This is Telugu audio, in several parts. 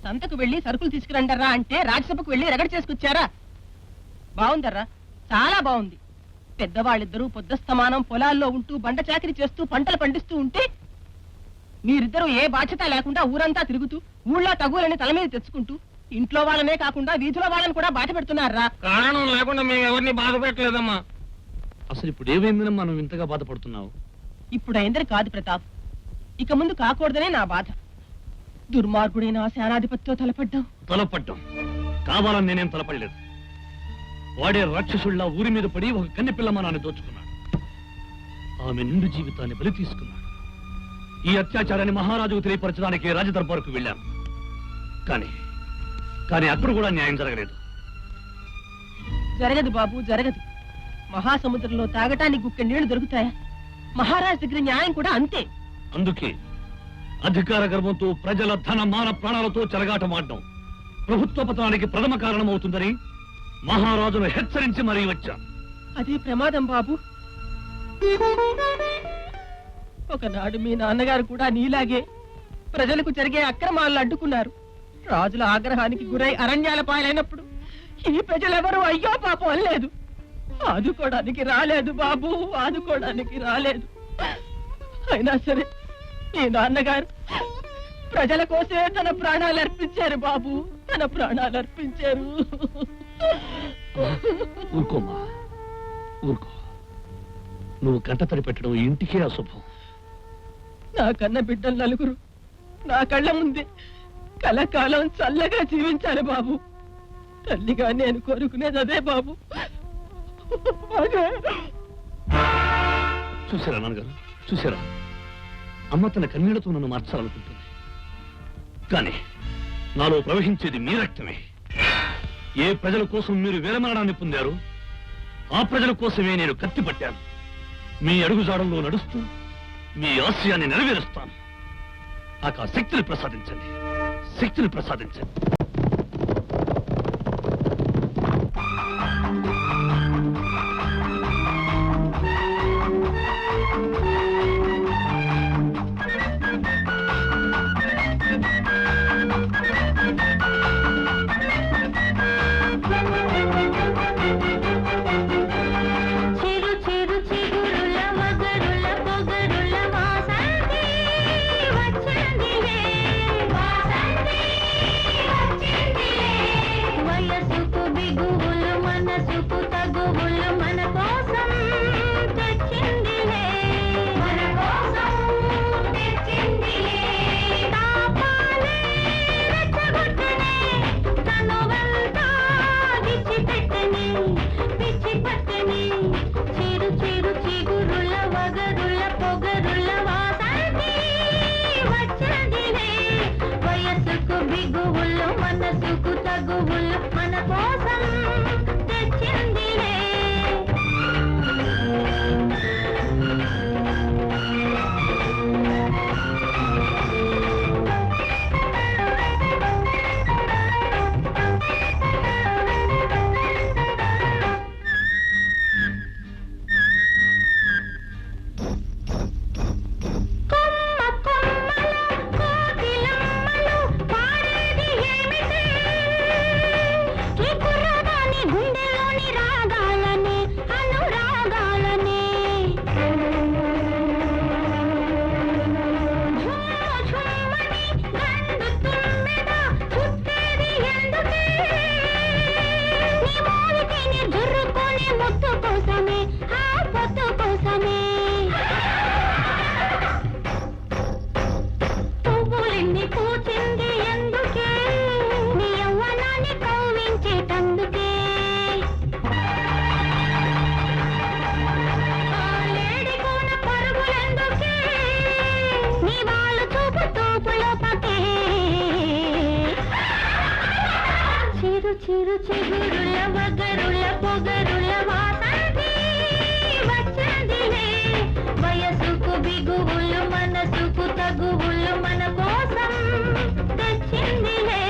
సంతకు వెళ్లి సరుకులు తీసుకురండరా అంటే రాజ్యసభకు వెళ్లి రగడ చేసుకొచ్చారా? బాగుందర్రా, చాలా బాగుంది. పెద్దవాళ్ళిద్దరూ పొద్దస్తమానం పొలాల్లో ఉంటూ బండ చాకిరి చేస్తూ పంటలు పండిస్తూ ఉంటే మీరిద్దరూ ఏ బాధ్యత లేకుండా ఊరంతా తిరుగుతూ ఊళ్ళో తగులని తల మీద తెచ్చుకుంటూ ఇంట్లో వాళ్ళనే కాకుండా వీధిలో వాళ్ళని కూడా బాధ పెడుతున్నారా? కారణం లేకుండా మేము ఎవరిని బాధ పెట్టలేదమ్మా. అసలు ఇప్పుడు ఏమైందమ్మా నువ్వు ఇంతగా బాధపడుతున్నావు? ఇప్పుడు అయిందని కాదు ప్రతాప్, ఇక ముందు కాకూడదనే నా బాధ. దుర్మార్గుడైన సేనాధిపతితో తలపడ్డాం. కావాలని నేనేం తలపడలేదు. వాడే రాక్షసుల్లా ఊరి మీద పడి ఒక కన్నె పిల్లమానాన్ని దోచుకున్నాడు. ఆమె నిండు జీవితాన్ని బలి తీసుకున్నాడు. ఈ అత్యాచారాన్ని మహారాజుకు తెలియపరచడానికి రాజదర్బారుకు వెళ్ళాను. కానీ అక్కడ కూడా న్యాయం జరగలేదు. జరగదు బాబు, జరగదు. మహాసముద్రంలో తాగటానికి గుక్క నీళ్లు దొరుకుతాయా? మహారాజు దగ్గర న్యాయం కూడా అంతే. అందుకే అధికార గర్వంతో ప్రజల ధన మాన ప్రాణాలతో చెలగాటమాడడం ప్రభుత్వ పతనానికి ప్రథమ కారణమవుతుందని మహారాజును హెచ్చరించి మరీ వచ్చా. అదే ప్రమాదం బాబు. ఒకనాడు మీ నాన్నగారు కూడా నీలాగే ప్రజలకు జరిగే అక్రమాలను అడ్డుకున్నారు. రాజుల ఆగ్రహానికి గురై అరణ్యాల పాలైనప్పుడు ఈ ప్రజలెవరూ అయ్యో పాపం అనలేదు. ఆదుకోవడానికి రాలేదు బాబు, ఆదుకోవడానికి రాలేదు. అయినా సరే మీ నాన్నగారు ప్రజల కోసమే తన ప్రాణాలు అర్పించారు బాబు, తన ప్రాణాలు అర్పించారు. ఊరుకోమా, ఊరుకో. నువ్వు కంటతడి పెట్టడం ఇంటికే అశుభం. నా కన్న బిడ్డలు నలుగురు నా కళ్ళ ముందే కలకాలం చల్లగా జీవించాలి బాబు. తల్లిగా నేను కోరుకునేది అదే బాబు. చూసారా నాన్నగారు, చూసారా? అమ్మ తన కన్నీళ్లతో నన్ను మార్చాలనుకుంటుంది. కానీ నాలో ప్రవహించేది మీ రక్తమే. ఏ ప్రజల కోసం మీరు వీరమరణాన్ని పొందారు, ఆ ప్రజల కోసమే నేను కత్తి పట్టాను. మీ అడుగుజాడల్లో నడుస్తూ మీ ఆశయాన్ని నెరవేరుస్తాను. నాకు ఆ శక్తిని ప్రసాదించండి, శక్తిని ప్రసాదించండి. చిరు చిగురుల వగరుల పొగరుల వాసంతి వచ్చిందిలే. వయసుకు బిగువులు మనసుకు తగువులు మన కోసం తెచ్చిందిలే.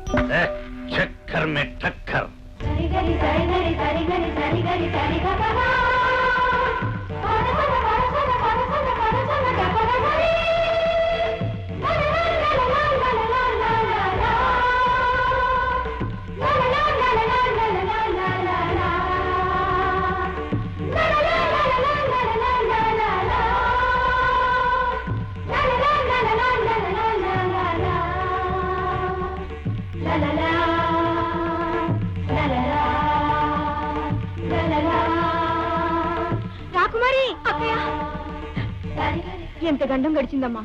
శంకర్ చక్కర్ మే టక్కర్ ఎంత గండం గడిచిందమ్మా.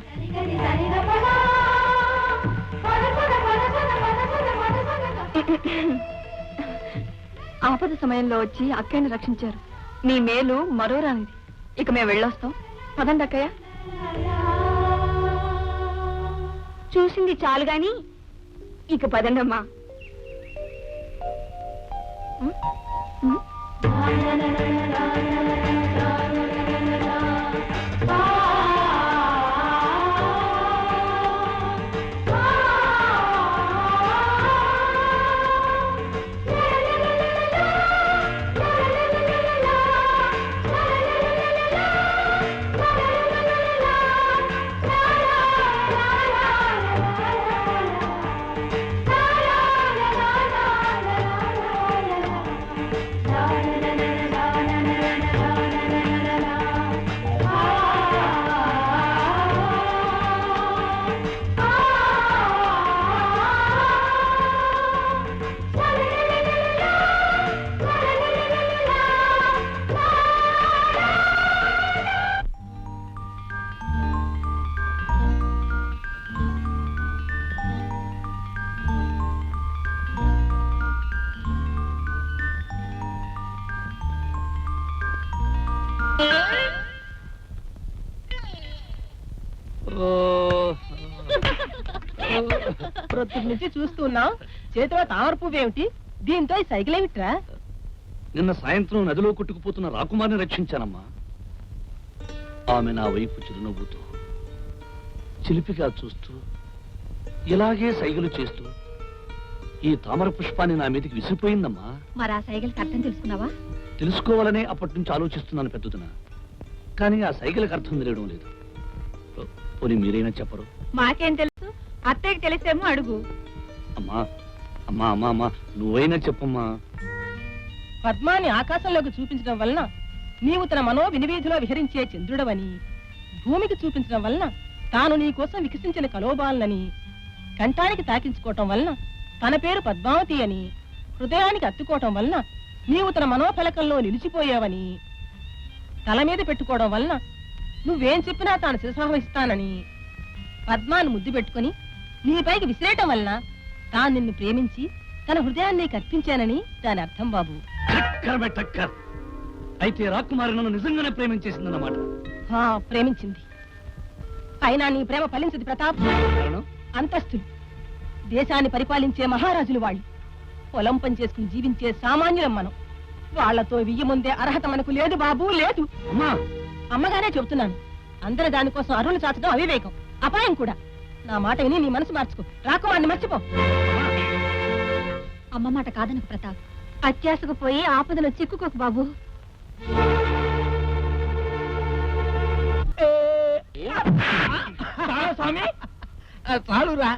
ఆపద సమయంలో వచ్చి అక్కయ్యని రక్షించారు. నీ మేలు మరోరానిది. ఇక మేము వెళ్ళొస్తాం. పదండి అక్కయ్య. చూసింది చాలు గాని ఇక పదండమ్మా. ప్రొద్దు నుంచి చూస్తున్నాం, చేతిలో తామర పువ్వేమిటి, దీంతో ఈ సైకిల్ ఏమిట్రా? నిన్న సాయంత్రం నదిలో కొట్టుకుపోతున్న రాకుమారిని రక్షించానమ్మా. ఆమె నా వైపు చిరునవ్వుతూ చిలిపిగా చూస్తూ ఇలాగే సైగలు చేస్తూ ఈ తామర పుష్పాన్ని నా మీదకి విసిరిపోయిందమ్మా. మరి ఆ సైకిల్కి అర్థం తెలుసుకున్నావా? తెలుసుకోవాలనే అప్పటి నుంచి ఆలోచిస్తున్నాను పెద్దదిన, కానీ ఆ సైకిల్కి అర్థం తెలియడం లేదు. పోనీ మీరైనా చెప్పరు? మాకేం తెలుసు, అత్తయ్యకి తెలిసేమో అడుగు. అమ్మా అమ్మా అమ్మా అమ్మా నువ్వైనా చెప్పమ్మా. పద్మాన్ని ఆకాశంలోకి చూపించడం వలన నీవు తన మనో వినివీధిలో విహరించే చంద్రుడవని, భూమికి చూపించడం వలన తాను నీ కోసం వికసించిన కలోబాలనని, కంఠానికి తాకించుకోవటం వలన తన పేరు పద్మావతి అని, హృదయానికి అత్తుకోవటం వలన నీవు తన మనోఫలకంలో నిలిచిపోయావని, తల మీద పెట్టుకోవడం వలన నువ్వేం చెప్పినా తాను శిరసావహిస్తానని, పద్మాను ముద్దు పెట్టుకుని నీపైకి విసిరేయటం వలన తాను నిన్ను ప్రేమించి తన హృదయాన్ని కర్పించానని దాని అర్థం బాబు. టక్కర్ బె టక్కర్. అయితే రాకుమారి నన్ను నిజంగానే ప్రేమించేసిందన్నమాట. ప్రేమించింది. అయినా నీ ప్రేమ ఫలించదు ప్రతాప్. కారణం? అంతస్తులు. దేశాన్ని పరిపాలించే మహారాజులు వాళ్ళు. పొలం పని చేసుకుని జీవించే సామాన్యులం మనం. వాళ్లతో వియ్య ముందే అర్హత మనకు లేదు బాబు, లేదు. అమ్మా అమ్మగానే చెబుతున్నాను. అందరూ దానికోసం అరువులు చాచడం అవివేకం, అపాయం కూడా. నా మాట విని నీ మనసు మార్చుకో, రాకుమారిని మర్చిపో. అమ్మ మాట కాదనకు ప్రతాప్. అత్యాశకు పోయి ఆపదలో చిక్కుకోకు బాబు. స్వామి చాలురా,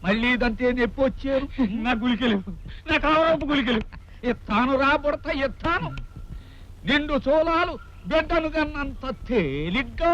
మళ్ళీ ఇదంతే నొప్పి వచ్చారు. నా గులికలు, నా కావరపు గులికలు ఎత్తాను రా బుడత, ఎత్తాను. నిండు చోళాలు బిడ్డను కన్నంత తేలిగ్గా